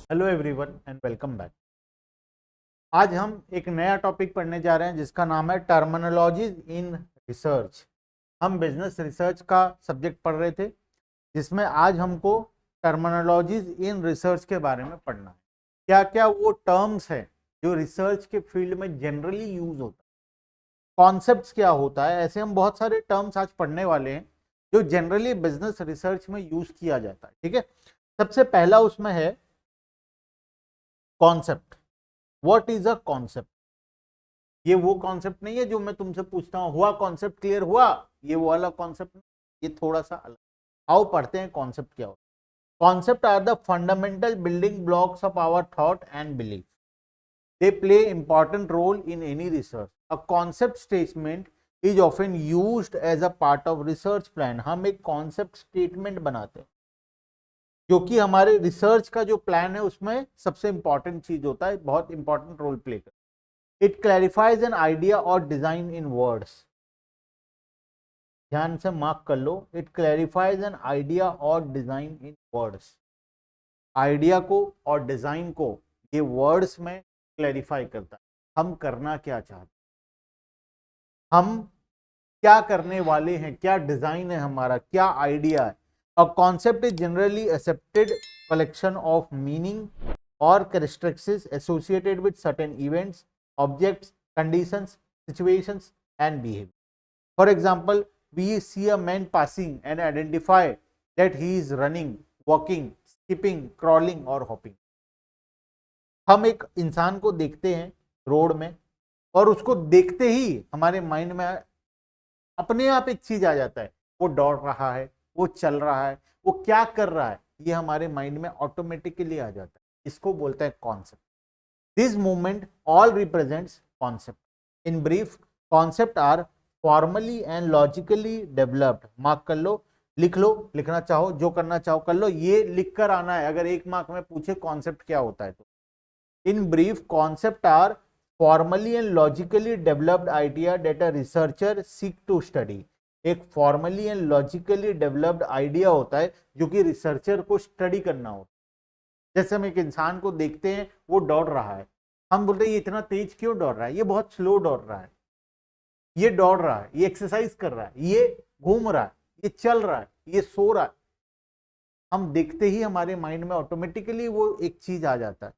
Hello everyone and welcome back. आज हम एक नया टॉपिक पढ़ने जा रहे हैं जिसका नाम है टर्मिनोलॉजीज इन रिसर्च। हम बिजनेस रिसर्च का सब्जेक्ट पढ़ रहे थे जिसमें आज हमको टर्मिनोलॉजीज इन रिसर्च के बारे में पढ़ना है। क्या क्या वो टर्म्स हैं जो रिसर्च के फील्ड में जनरली यूज होता है, कॉन्सेप्ट्स क्या होता है। ऐसे हम बहुत सारे टर्म्स आज पढ़ने वाले हैं जो जनरली बिजनेस रिसर्च में यूज किया जाता है। ठीक है, सबसे पहला उसमें है concept. What is a concept? ये वो कॉन्सेप्ट नहीं है जो मैं तुमसे पूछता हूं हुआ कॉन्सेप्ट क्लियर हुआ, ये वो वाला कॉन्सेप्ट, ये थोड़ा सा अलग। आओ पढ़ते हैं कॉन्सेप्ट क्या होता है। Concept are the fundamental building blocks of our thought and belief. They play important role in any research. A concept statement is often used as a part of research plan. हम एक concept statement बनाते हैं जो कि हमारे research का जो plan है उसमें सबसे इंपॉर्टेंट चीज होता है, बहुत इंपॉर्टेंट रोल प्ले करता है। इट क्लैरिफाइज एन आइडिया और डिजाइन इन वर्ड्स। ध्यान से मार्क कर लो, इट क्लैरिफाइज एन आइडिया और डिजाइन इन वर्ड्स। आइडिया को और डिजाइन को ये वर्ड्स में क्लैरिफाई करता है। हम करना क्या चाहते हैं, हम क्या करने वाले हैं, क्या डिजाइन है हमारा, क्या आइडिया है। A concept is generally accepted collection of meaning और characteristics associated with certain events, objects, conditions, situations and behaviour. For example, we see a man passing and identify that he is running, walking, skipping, crawling or hopping. हम एक इंसान को देखते हैं road में और उसको देखते ही हमारे माइंड में अपने आप एक चीज आ जाता है, वो दौड़ रहा है, वो चल रहा है, वो क्या कर रहा है, ये हमारे माइंड में ऑटोमेटिकली आ जाता है। इसको बोलते हैं concept. This movement all represents concept. In brief, concept are formally and logically developed. Mark कर लो, लिख लो, लिखना चाहो जो करना चाहो कर लो, ये लिख कर आना है अगर एक मार्क में पूछे कॉन्सेप्ट क्या होता है तो। In brief, concept are formally and logically developed idea that a researcher seek to study. एक formally and logically developed idea होता है जो कि रिसर्चर को स्टडी करना होता है। जैसे हम एक इंसान को देखते हैं, वो दौड़ रहा है, हम बोलते हैं ये इतना तेज क्यों दौड़ रहा है, ये बहुत स्लो दौड़ रहा है, ये दौड़ रहा है, ये एक्सरसाइज कर रहा है, ये घूम रहा है, ये चल रहा है, ये सो रहा है। हम देखते ही हमारे माइंड में ऑटोमेटिकली वो एक चीज आ जाता है।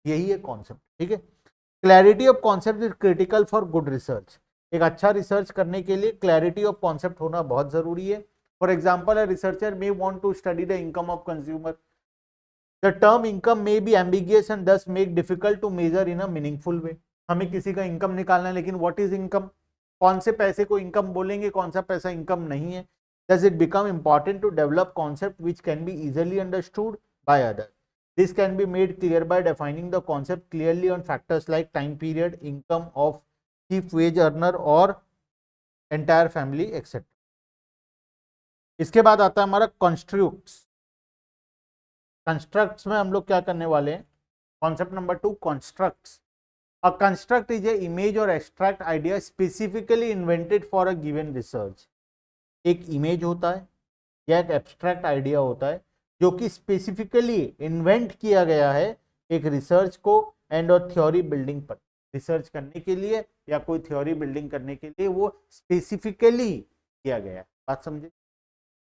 यही है कॉन्सेप्ट। ठीक है, clarity of concept is critical for good research. एक अच्छा रिसर्च करने के लिए क्लैरिटी ऑफ कॉन्सेप्ट होना बहुत जरूरी है। For example, a researcher may want to study the income of consumer. The term income may be ambiguous and thus make difficult to measure in a meaningful way. हमें किसी का income निकालना है, लेकिन व्हाट इज इनकम, कौन से पैसे को इनकम बोलेंगे, कौन सा पैसा इनकम नहीं है। Does it become important to develop concept which can be easily understood by others? This can be made clear by defining the concept clearly on factors like time period, income of chief wage earner or entire family, etc. इसके बाद आता है हमारा constructs. Constructs में हम लोग क्या करने वाले हैं, concept number 2, constructs. A construct is a image or abstract idea specifically invented for a given research. एक इमेज होता है या एक एब्स्ट्रैक्ट आइडिया होता है जो कि स्पेसिफिकली इन्वेंट किया गया है एक रिसर्च को एंड और थ्योरी बिल्डिंग पर। रिसर्च करने के लिए या कोई थ्योरी बिल्डिंग करने के लिए वो स्पेसिफिकली किया गया है। बात समझे?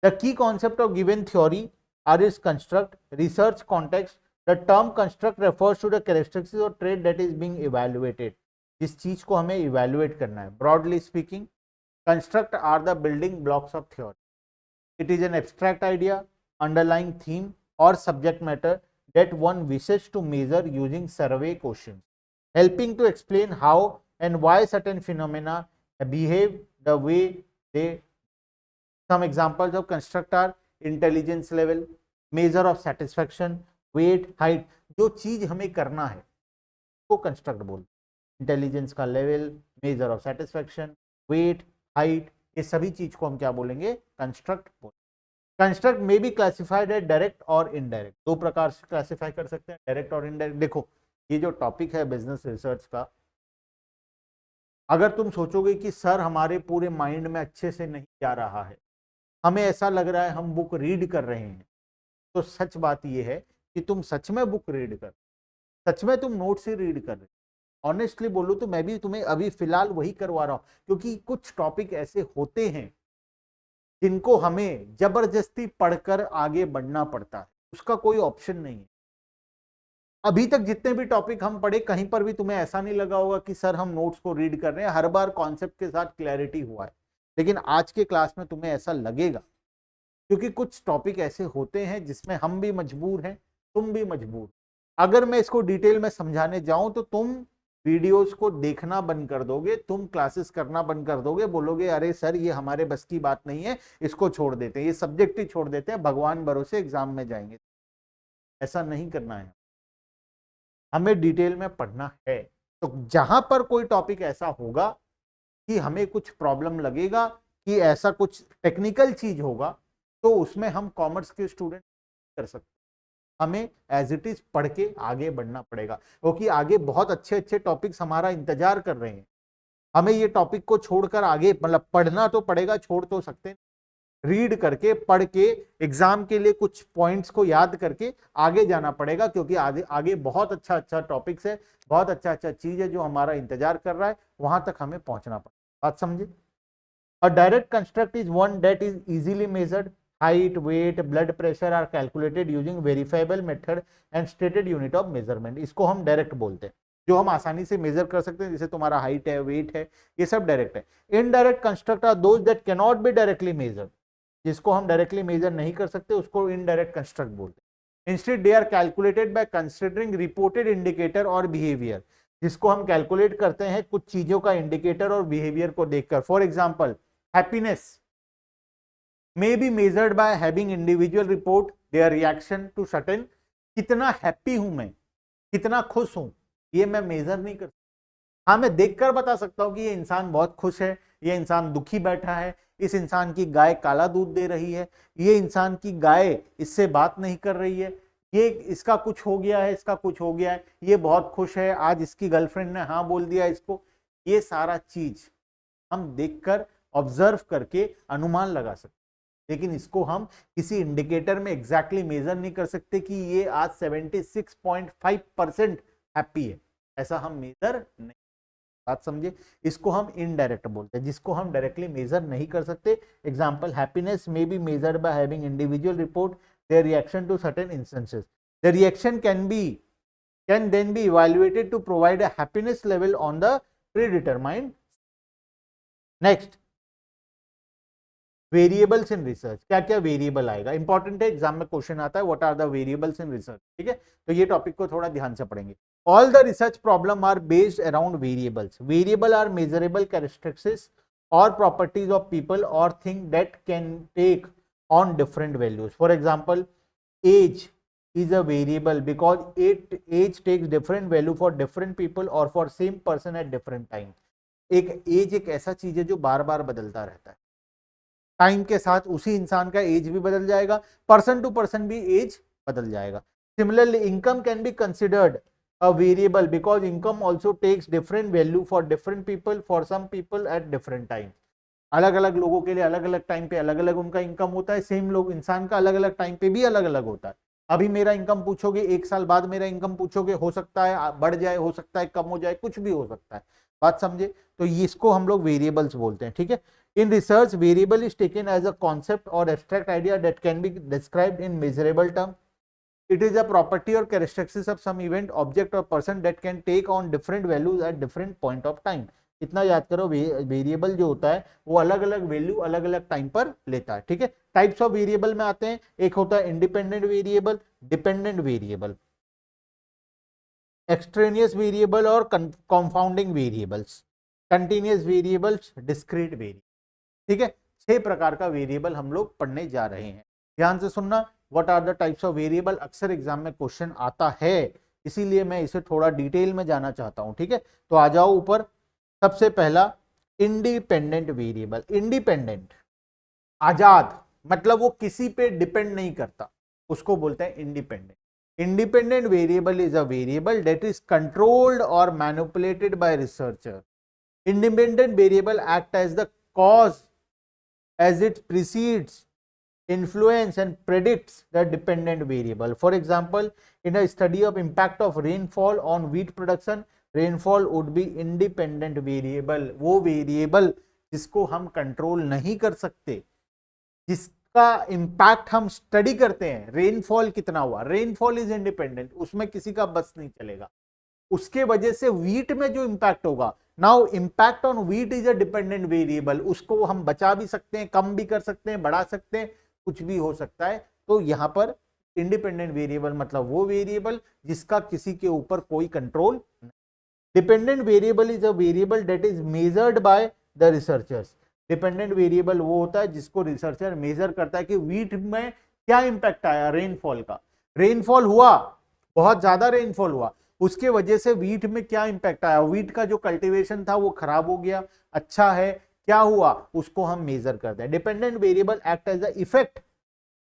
The key concept of given theory are is construct research context. The term construct refers to the characteristics और trait that is being evaluated. जिस चीज को हमें इवैल्यूएट करना है। Broadly speaking, construct are the building blocks of theory. It is an abstract idea, underlying theme or subject matter that one wishes to measure using survey questions, helping to explain how and why certain phenomena behave the way they. Some examples of construct are intelligence level, measure of satisfaction, weight, height. जो चीज हमें करना है वो construct बोलते। Intelligence का level, measure of satisfaction, weight, height, ये सभी चीज को हम क्या बोलेंगे, कंस्ट्रक्ट बोलेंगे। कंस्ट्रक्ट में बी क्लासिफाइड है डायरेक्ट और इनडायरेक्ट। दो प्रकार से क्लासिफाई कर सकते हैं, डायरेक्ट और इनडायरेक्ट। देखो ये जो टॉपिक है बिजनेस रिसर्च का, अगर तुम सोचोगे कि सर हमारे पूरे माइंड में अच्छे से नहीं जा रहा है, हमें ऐसा लग रहा है हम बुक रीड कर रहे हैं, तो सच बात यह है कि तुम सच में बुक रीड कर, सच में तुम नोट्स ही रीड कर रहे। ऑनेस्टली बोलूं तो मैं भी तुम्हें अभी फिलहाल वही करवा रहा हूं, क्योंकि कुछ टॉपिक ऐसे होते हैं जिनको हमें जबरदस्ती पढ़कर आगे बढ़ना पड़ता है, उसका कोई ऑप्शन नहीं है। अभी तक जितने भी टॉपिक हम पढ़े, कहीं पर भी तुम्हें ऐसा नहीं लगा होगा कि सर हम नोट्स को रीड कर रहे हैं, हर बार कॉन्सेप्ट के साथ क्लैरिटी हुआ है। लेकिन आज के क्लास में तुम्हें ऐसा लगेगा, क्योंकि कुछ टॉपिक ऐसे होते हैं जिसमें हम भी मजबूर हैं, तुम भी मजबूर। अगर मैं इसको डिटेल में समझाने जाऊं तो तुम वीडियोस को देखना बंद कर दोगे, तुम क्लासेस करना बंद कर दोगे, बोलोगे अरे सर ये हमारे बस की बात नहीं है, इसको छोड़ देते हैं, ये सब्जेक्ट ही छोड़ देते हैं, भगवान भरोसे एग्जाम में जाएंगे। ऐसा नहीं करना है, हमें डिटेल में पढ़ना है। तो जहां पर कोई टॉपिक ऐसा होगा कि हमें कुछ प्रॉब्लम लगेगा, कि ऐसा कुछ टेक्निकल चीज होगा, तो उसमें हम कॉमर्स के स्टूडेंट कर सकते, हमें एज इट इज पढ़ के आगे बढ़ना पड़ेगा, क्योंकि आगे बहुत अच्छे अच्छे टॉपिक्स हमारा इंतजार कर रहे हैं। हमें ये टॉपिक को छोड़कर आगे, मतलब पढ़ना तो पड़ेगा, छोड़ तो सकते हैं, रीड करके पढ़ के एग्जाम के लिए कुछ पॉइंट्स को याद करके आगे जाना पड़ेगा, क्योंकि आगे आगे बहुत अच्छा अच्छा टॉपिक्स है, बहुत अच्छा अच्छा चीज है जो हमारा इंतजार कर रहा है, वहां तक हमें पहुंचना पड़ेगा। बात समझे? A direct construct is one that is easily measured. Height, weight, blood pressure are calculated using verifiable method and stated unit of measurement. इसको हम डायरेक्ट बोलते हैं, जो हम आसानी से मेजर कर सकते हैं, जैसे तुम्हारा हाइट है, वेट है, ये सब डायरेक्ट है। Indirect construct are those that can not be directly measured, जिसको हम डायरेक्टली मेजर नहीं कर सकते उसको इनडायरेक्ट कंस्ट्रक्ट बोलते हैं। Instead they are calculated by considering reported indicator और बिहेवियर, जिसको हम कैलकुलेट करते हैं कुछ चीजों का इंडिकेटर और बिहेवियर को देखकर। For example, happiness may be measured by having individual report their reaction to certain, कितना हैप्पी हूं मैं, कितना खुश हूं, ये मैं मेजर नहीं कर सकता। हाँ, मैं देखकर बता सकता हूं कि ये इंसान बहुत खुश है, ये इंसान दुखी बैठा है, इस इंसान की गाय काला दूध दे रही है, ये इंसान की गाय इससे बात नहीं कर रही है, ये इसका कुछ हो गया है, इसका कुछ हो गया है, ये बहुत खुश है, आज इसकी गर्लफ्रेंड ने हाँ बोल दिया इसको। ये सारा चीज हम देखकर, ऑब्जर्व करके अनुमान लगा सकते, लेकिन इसको हम किसी इंडिकेटर में एग्जैक्टली मेजर नहीं कर सकते कि ये आज 76.5% हैप्पी है, ऐसा हम मेजर नहीं। बात समझे? इसको हम इनडायरेक्ट बोलते हैं, जिसको हम डायरेक्टली मेजर नहीं कर सकते। Example, happiness may be measured by having individual report their reaction to certain instances. The reaction can then be evaluated to provide a happiness level on the predetermined. Next, variables in research. क्या क्या variable आएगा, important है, exam में question आता है, what are the variables in research. ठीक है, तो ये टॉपिक को थोड़ा ध्यान से पढ़ेंगे। All the research problem are based around variables. Variable are measurable characteristics और प्रॉपर्टीज ऑफ पीपल और thing that can take on different values. For example, age is a variable because age takes different value for different people or for same person at different time. एक as एक ऐसा चीज है जो बार बार बदलता रहता है, टाइम के साथ उसी इंसान का एज भी बदल जाएगा, पर्सन टू पर्सन भी एज बदल जाएगा। Similarly, income can be considered a variable because income also takes different value for different people, for some people at different time. अलग अलग लोगों के लिए अलग अलग टाइम पे अलग अलग उनका इनकम होता है, सेम लोग इंसान का अलग अलग टाइम पे भी अलग अलग होता है। अभी मेरा इनकम पूछोगे, एक साल बाद मेरा इनकम पूछोगे, हो सकता है बढ़ जाए, हो सकता है कम हो जाए, कुछ भी हो सकता है। बात समझे? तो इसको हम लोग वेरिएबल्स बोलते हैं। ठीक है, in research variable is taken as a concept और abstract idea that can be described in measurable term. It is a property और characteristics of some event, object और person that can take on different values at different point of time. इतना याद करो, variable जो होता है वो अलग अलग वैल्यू अलग अलग टाइम पर लेता है। ठीक है, टाइप्स ऑफ वेरिएबल में आते हैं, एक होता है independent variable, dependent variable, extraneous variable और confounding variables, continuous variables, discrete variable. ठीक है, 6 प्रकार का वेरिएबल हम लोग पढ़ने जा रहे हैं। ध्यान से सुनना, what are the types of variable, अक्सर एग्जाम में क्वेश्चन आता है, इसीलिए मैं इसे थोड़ा डिटेल में जाना चाहता हूं। ठीक है, तो आ जाओ ऊपर। सबसे पहला, इंडिपेंडेंट वेरिएबल। इंडिपेंडेंट, आजाद, मतलब वो किसी पे डिपेंड नहीं करता, उसको बोलते हैं independent. Independent variable is a variable that is controlled और manipulated by researcher. Independent variable act as the cause as it precedes influence and predicts the dependent variable. For example, in a study of impact of rainfall on wheat production, rainfall would be independent variable. वो variable जिसको हम control नहीं कर सकते, जिसका impact हम study करते हैं, रेनफॉल कितना हुआ, रेनफॉल इज इंडिपेंडेंट, उसमें किसी का बस नहीं चलेगा, उसके वजह से व्हीट में जो इंपैक्ट होगा, now impact on wheat is a dependent variable, उसको हम बचा भी सकते हैं, कम भी कर सकते हैं, बढ़ा सकते हैं, कुछ भी हो सकता है। तो यहां पर इंडिपेंडेंट वेरिएबल मतलब वो वेरिएबल जिसका किसी के ऊपर कोई कंट्रोल नहीं। Dependent variable is a variable that is measured by the researchers. Dependent variable वो होता है जिसको रिसर्चर मेजर करता है कि व्हीट में क्या इंपैक्ट आया, रेनफॉल का, रेनफॉल हुआ, बहुत ज्यादा रेनफॉल हुआ, उसके वजह से व्हीट में क्या इंपैक्ट आया, व्हीट का जो कल्टीवेशन था वो खराब हो गया, अच्छा है, क्या हुआ, उसको हम मेजर करते हैं। Dependent variable act as a effect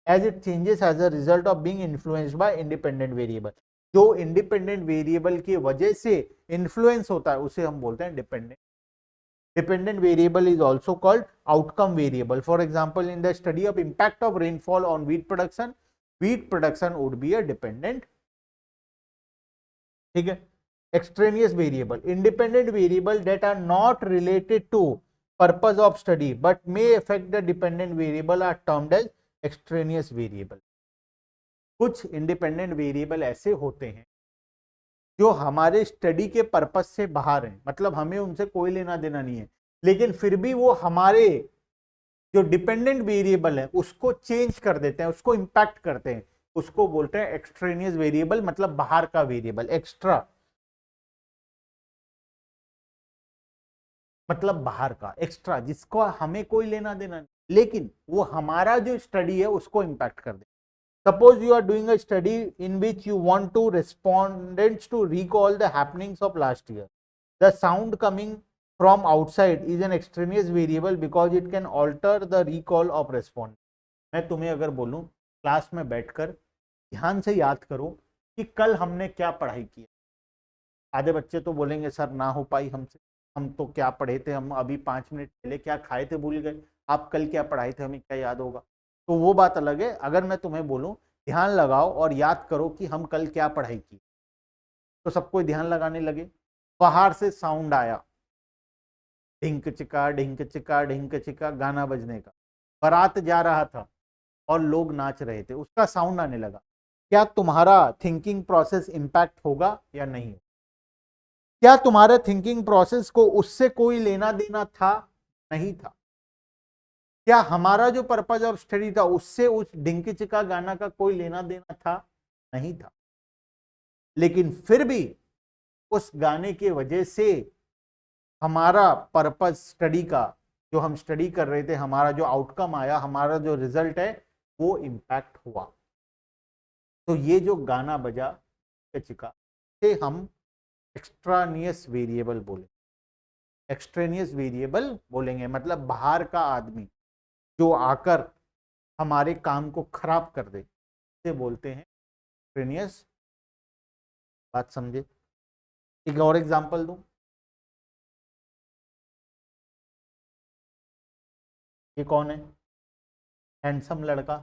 as it changes as a result of being influenced by independent variable. जो इंडिपेंडेंट वेरिएबल की वजह से इन्फ्लुएंस होता है उसे हम बोलते हैं dependent. Dependent variable is also called outcome variable. For example, in the study of impact of rainfall on wheat production would be a dependent. ठीक है। Extraneous variable, independent variable that are not related to purpose of study but may affect the dependent variable are termed as extraneous variable. कुछ independent variable ऐसे होते हैं जो हमारे study के purpose से बाहर हैं, मतलब हमें उनसे कोई लेना देना नहीं है, लेकिन फिर भी वो हमारे जो डिपेंडेंट वेरिएबल है उसको चेंज कर देते हैं, उसको इंपैक्ट करते हैं, उसको बोलते हैं एक्सट्रेनियस वेरिएबल, मतलब बाहर का वेरिएबल। एक्स्ट्रा मतलब बाहर का, एक्स्ट्रा जिसको हमें कोई लेना देना नहीं, लेकिन वो हमारा जो स्टडी है उसको इंपैक्ट कर दे। Suppose you are doing a study in which you want to respondents to recall the happenings of last year. The sound coming from outside is an extraneous variable because it can alter the recall of respondent. मैं तुम्हें अगर बोलूं class में बैठकर ध्यान से याद करो कि कल हमने क्या पढ़ाई की, आधे बच्चे तो बोलेंगे सर ना हो पाई हमसे, हम तो क्या पढ़े थे, हम अभी 5 मिनट पहले क्या खाए थे भूल गए, आप कल क्या पढ़ाए थे हमें क्या याद होगा। तो वो बात अलग है। अगर मैं तुम्हें बोलूं ध्यान लगाओ और याद करो कि हम कल क्या पढ़ाई की, तो सबको ध्यान लगाने लगे। बाहर से साउंड आया, ढिंक चिका ढिंक चिका ढिंक चिका, गाना बजने का, बारात जा रहा था और लोग नाच रहे थे, उसका साउंड आने लगा। क्या तुम्हारा थिंकिंग प्रोसेस इंपैक्ट होगा या नहीं? क्या तुम्हारे थिंकिंग प्रोसेस को उससे कोई लेना देना था? नहीं था। क्या हमारा जो पर्पज ऑफ स्टडी था उससे उस डिंकी चिका गाना का कोई लेना देना था? नहीं था। लेकिन फिर भी उस गाने की वजह से हमारा पर्पज स्टडी का, जो हम स्टडी कर रहे थे, हमारा जो आउटकम आया, हमारा जो रिजल्ट है वो इंपैक्ट हुआ। तो ये जो गाना बजा चिका से हम एक्सट्रानियस वेरिएबल बोले, एक्सट्रेनियस वेरिएबल बोलेंगे, मतलब बाहर का आदमी जो आकर हमारे काम को खराब कर दे, इसे बोलते हैं एक्सट्रेनियस। बात समझे? एक और एग्जांपल दूं, ये कौन है? हैंडसम लड़का,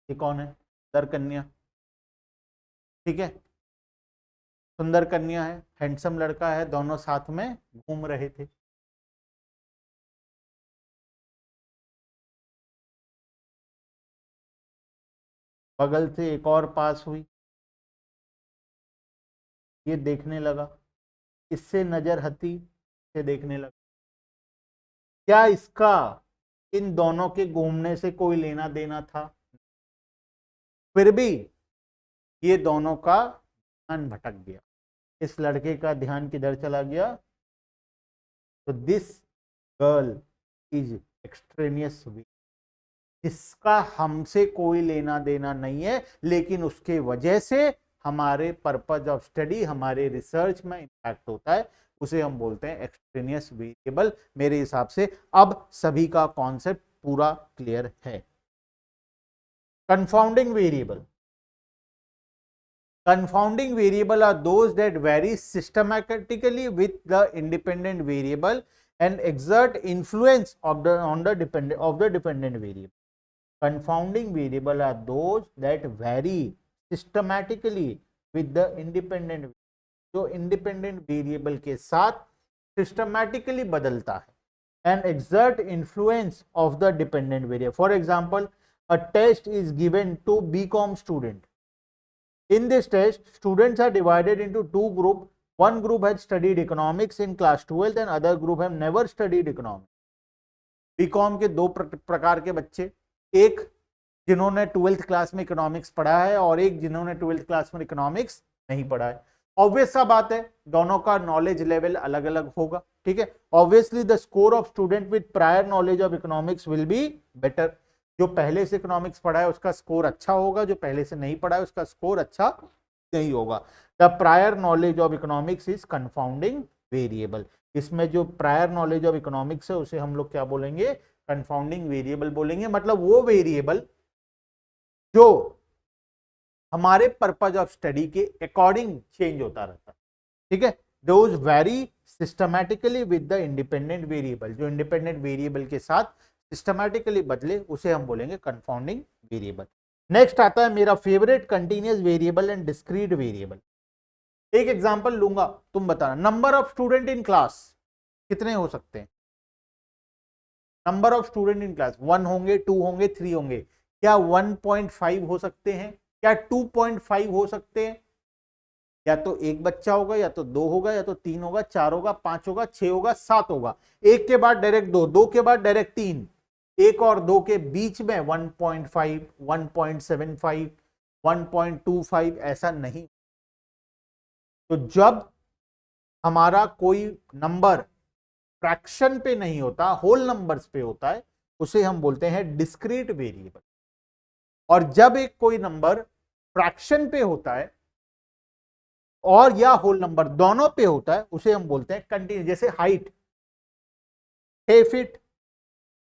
ये कौन है? सुंदर कन्या। ठीक है, सुंदर कन्या है, हैंडसम लड़का है, दोनों साथ में घूम रहे थे। बगल से एक और पास हुई, ये देखने लगा, इससे नजर हटी, से देखने लगा। क्या इसका इन दोनों के घूमने से कोई लेना देना था? फिर भी ये दोनों का ध्यान भटक गया। इस लड़के का ध्यान किधर चला गया? तो दिस गर्ल इज एक्सट्रेनियस, इसका हमसे कोई लेना देना नहीं है, लेकिन उसके वजह से हमारे पर्पज ऑफ स्टडी, हमारे रिसर्च में इंपैक्ट होता है, उसे हम बोलते हैं एक्सट्रेनियस वेरिएबल। मेरे हिसाब से अब सभी का कॉन्सेप्ट पूरा क्लियर है। Confounding variable, Confounding variable are those that vary systematically with the independent variable and exert influence on the dependent variable. Confounding variable are those that vary systematically with the independent, जो independent variable के साथ systematically बदलता है and exert influence of the dependent variable. For example, a test is given to BCom student. In this test, students are divided into two groups. One group has studied economics in class 12th and other group have never studied economics. BCom के दो प्रकार के बच्चे, एक जिन्होंने 12th class में economics पढ़ा है और एक जिन्होंने 12th क्लास में इकोनॉमिक्स नहीं पढ़ा है. ऑब्वियस सा बात है, दोनों का नॉलेज लेवल अलग अलग होगा. ठीक है, obviously the score of student with prior knowledge of economics will be better. जो पहले से इकोनॉमिक्स पढ़ा है उसका स्कोर अच्छा होगा, जो पहले से नहीं पढ़ा है उसका स्कोर अच्छा नहीं होगा. The prior knowledge of economics is confounding variable. इसमें जो प्रायर नॉलेज ऑफ इकोनॉमिक्स है उसे हम लोग क्या बोलेंगे, कंफाउंडिंग वेरिएबल बोलेंगे. मतलब वो वेरिएबल जो हमारे पर्पज ऑफ स्टडी के अकॉर्डिंग चेंज होता रहता है. ठीक है, those very systematically with the independent variable. जो इंडिपेंडेंट वेरिएबल के साथ सिस्टमैटिकली बदले उसे हम बोलेंगे कंफाउंडिंग वेरिएबल. नेक्स्ट आता है मेरा favourite, continuous variable and discrete variable. एक एग्जांपल लूंगा, तुम बताना. Number of student in class कितने हो सकते हैं? Number of student in class 1 होंगे, 2 होंगे, 3 होंगे. क्या 1.5 हो सकते हैं? क्या 2.5 हो सकते हैं? या तो एक बच्चा होगा, या तो 2 होगा, या तो 3 होगा, 4 होगा, 5 होगा, 6 होगा, 7 होगा. एक के बाद डायरेक्ट 2, 2 के बाद डायरेक्ट 3, 1 और 2 के बीच में 1.5, 1.75, 1.25 ऐसा नहीं. तो जब हमारा कोई नंबर फ्रैक्शन पे नहीं होता, होल नंबर्स पे होता है, उसे हम बोलते हैं डिस्क्रीट वेरिएबल. और जब एक कोई नंबर फ्रैक्शन पे होता है और या होल नंबर दोनों पे होता है, उसे हम बोलते हैं कंटिन्यूअस. जैसे हाइट 6 फीट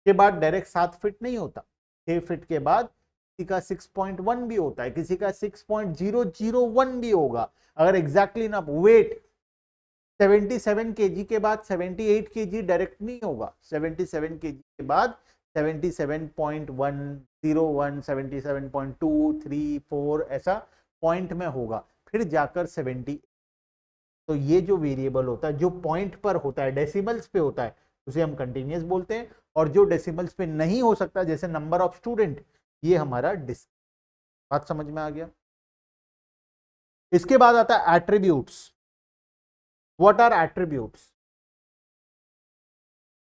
के बाद डायरेक्ट 7 फीट नहीं होता. 6 फीट के बाद किसी का 6.1 भी होता है, किसी का 6.001 भी होगा. अगर एग्जैक्टली ना, वेट 77 kg के बाद 78 kg डायरेक्ट नहीं होगा. 77 kg के बाद 77.101, 77.2, 3, 4 ऐसा पॉइंट में होगा, फिर जाकर 70. तो ये जो वेरिएबल होता है, जो पॉइंट पर होता है, डेसिमल्स पे होता है, उसे हम कंटिन्यूअस बोलते हैं. और जो डेसिमल्स पे नहीं हो सकता, जैसे नंबर ऑफ स्टूडेंट, ये हमारा बात समझ में आ गया. इसके बाद आता है attributes. What are attributes?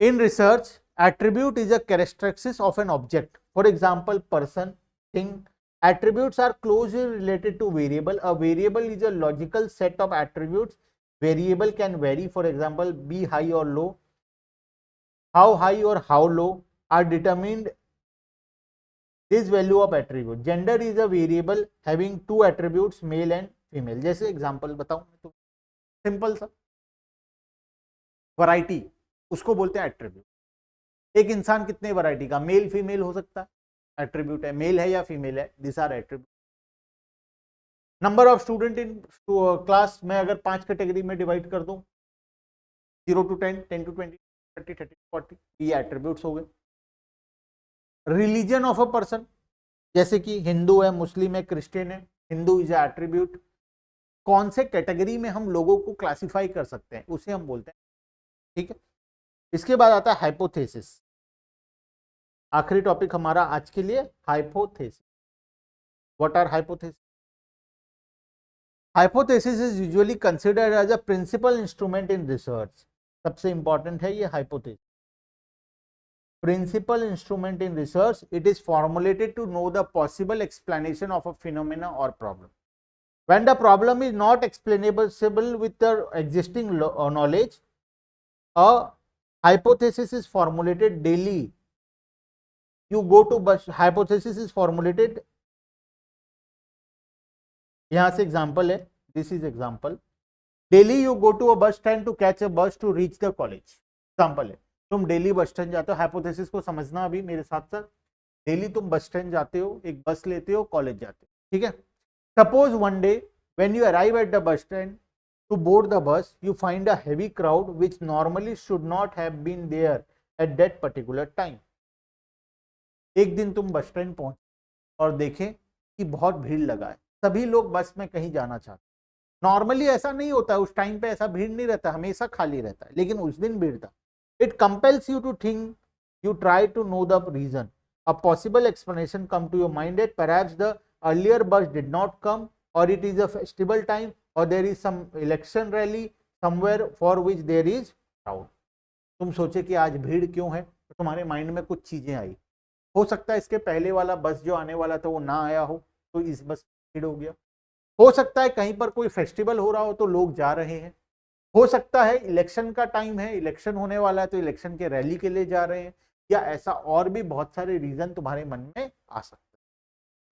In research, attribute is a characteristic of an object. For example, person, thing. Attributes are closely related to variable. A variable is a logical set of attributes. Variable can vary. For example, be high or low. How high or how low are determined. This value of attribute. Gender is a variable having two attributes, male and female. जैसे example बताऊं तो simple सा. Variety, उसको बोलते हैं attribute. एक इंसान कितने वैरायटी का, मेल फीमेल हो सकता है, एट्रीब्यूट है. मेल है या फीमेल है, this are attribute. Number of student in class में अगर 5 कैटेगरी में डिवाइड कर दूं, 0 to 10, 10 to 20, 30, 30 to 40, ये एट्रीब्यूट्स हो गए. रिलीजन ऑफ अ पर्सन, जैसे कि हिंदू है, मुस्लिम है, क्रिश्चियन है, हिंदू इज एट्रीब्यूट. कौन से कैटेगरी में हम लोगों को क्लासिफाई कर सकते हैं, उसे हम बोलते हैं. ठीक है, इसके बाद आता है हाइपोथेसिस. आखिरी टॉपिक हमारा आज के लिए, hypothesis. What are hypothesis? Hypothesis is usually considered as a principal instrument in research. सबसे इंपॉर्टेंट है ये hypothesis. Principal instrument in research, it is formulated to know the possible explanation of a phenomena और problem. When the problem is not explainable with the existing knowledge, a hypothesis is formulated daily. You go to bus, hypothesis is formulated. यहां से example है, this is example. Daily you go to a bus stand to catch a bus to reach the college. Example है, तुम daily bus stand जाते हो. Hypothesis को समझना अभी मेरे साथ साथ. डेली तुम बस स्टैंड जाते हो, एक बस लेते हो, कॉलेज जाते हो. ठीक है. Suppose one day When you arrive at the bus stand to board the bus, you find a heavy crowd which normally should not have been there at that particular time. एक दिन तुम bus stand पहुंचे और देखें कि बहुत भीड़ लगा है, सभी लोग बस में कहीं जाना चाहते हैं। नॉर्मली ऐसा नहीं होता है, उस टाइम पे ऐसा भीड़ नहीं रहता, हमेशा खाली रहता है, लेकिन उस दिन भीड़ था। It compels you to think, you try to know the reason, a possible explanation come to your mind that perhaps the earlier bus did not come, और it is a festival time, और there is some election rally somewhere for which there is crowd. तुम सोचे कि आज भीड़ क्यों है, तो तुम्हारे माइंड में कुछ चीजें आई। हो सकता है इसके पहले वाला बस जो आने वाला था वो ना आया हो, तो इस बस भीड़ हो गया। हो सकता है कहीं पर कोई फेस्टिवल हो रहा हो तो लोग जा रहे हैं। हो सकता है इलेक्शन का टाइम है, इलेक्शन होने वाला है तो इलेक्शन के रैली के लिए जा रहे हैं, या ऐसा और भी बहुत सारे रीजन तुम्हारे मन में आ सकते हैं।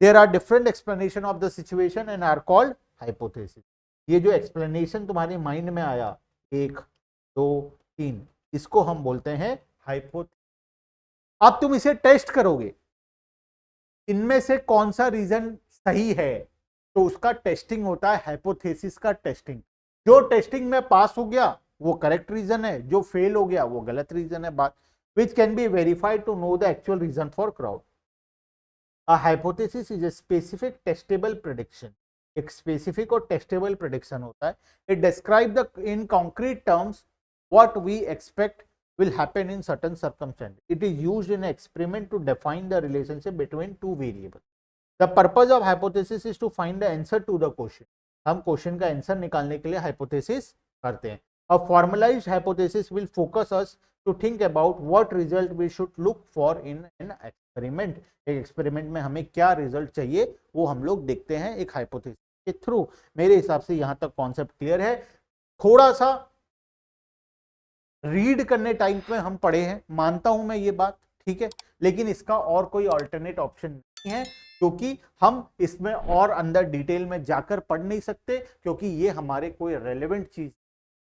There are different explanation of the situation and are called hypothesis. ये जो एक्सप्लेनेशन तुम्हारे माइंड में आया 1 2 3, इसको हम बोलते हैं हाइपोथेसिस। अब तुम इसे टेस्ट करोगे, इनमें से कौन सा रीजन सही है, तो उसका टेस्टिंग होता है हाइपोथेसिस का टेस्टिंग। जो टेस्टिंग में पास हो गया वो करेक्ट रीजन है, जो फेल हो गया वो गलत रीजन है। बात which can be verified to know the actual reason for crowd. A hypothesis is a specific testable prediction. एक स्पेसिफिक और टेस्टेबल प्रेडिक्शन होता है। It describe the in concrete terms what we expect will happen in certain circumstances. It is used in an experiment to define the relationship between two variables. The purpose of hypothesis is to find the answer to the question. हम question का answer निकालने के लिए hypothesis करते हैं। A formalized hypothesis will focus us to think about what result we should look for in an experiment. एक experiment में हमें क्या रिजल्ट चाहिए वो हम लोग देखते हैं एक हाइपोथेसिस के थ्रू। मेरे हिसाब से यहां तक कॉन्सेप्ट क्लियर है। थोड़ा सा रीड करने टाइम में हम पढ़े हैं, मानता हूं मैं ये बात, ठीक है, लेकिन इसका और कोई अल्टरनेट ऑप्शन नहीं है, क्योंकि हम इसमें और अंदर डिटेल में जाकर पढ़ नहीं सकते, क्योंकि ये हमारे कोई रेलेवेंट चीज।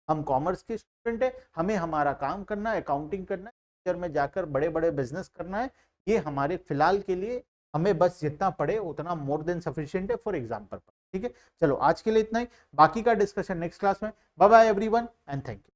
हम कॉमर्स के स्टूडेंट है, हमें हमारा काम करना है, अकाउंटिंग करना है, फ्यूचर में जाकर बड़े बड़े बिजनेस करना है। ये हमारे फिलहाल के लिए हमें बस जितना पढ़े उतना मोर देन सफिशिएंट है फॉर एग्जाम पर्पस। ठीक है, चलो आज के लिए इतना ही, बाकी का डिस्कशन नेक्स्ट क्लास में। Bye bye everyone and thank you.